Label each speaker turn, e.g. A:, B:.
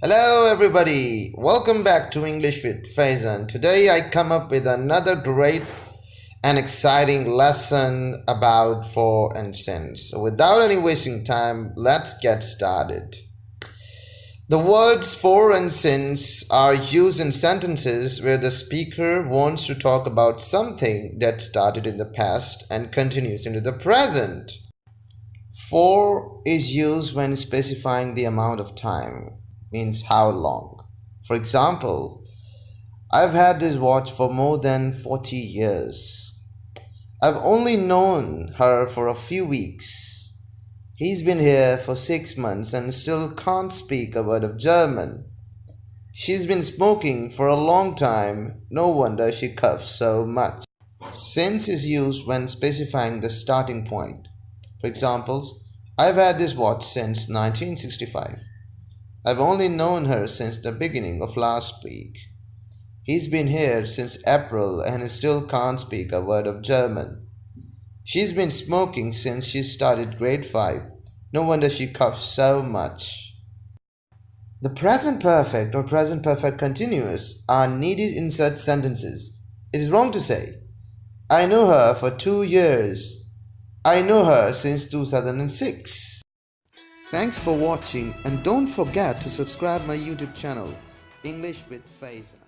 A: Hello everybody, welcome back to English with Faizan. Today I come up with another great and exciting lesson about for and since. So without any wasting time, let's get started. The words for and since are used in sentences where the speaker wants to talk about something that started in the past and continues into the present. For is used when specifying the amount of time, means how long. For example, I've had this watch for more than 40 years. I've only known her for a few weeks. He's been here for 6 months and still can't speak a word of German. She's been smoking for a long time. No wonder she coughs so much. Since is used when specifying the starting point. For examples, I've had this watch since 1965. I've only known her since the beginning of last week. He's been here since April and he still can't speak a word of German. She's been smoking since she started grade 5. No wonder she coughs so much. The present perfect or present perfect continuous are needed in such sentences. It is wrong to say, I know her for 2 years. I know her since 2006. Thanks for watching and don't forget to subscribe my YouTube channel, English with Faizan.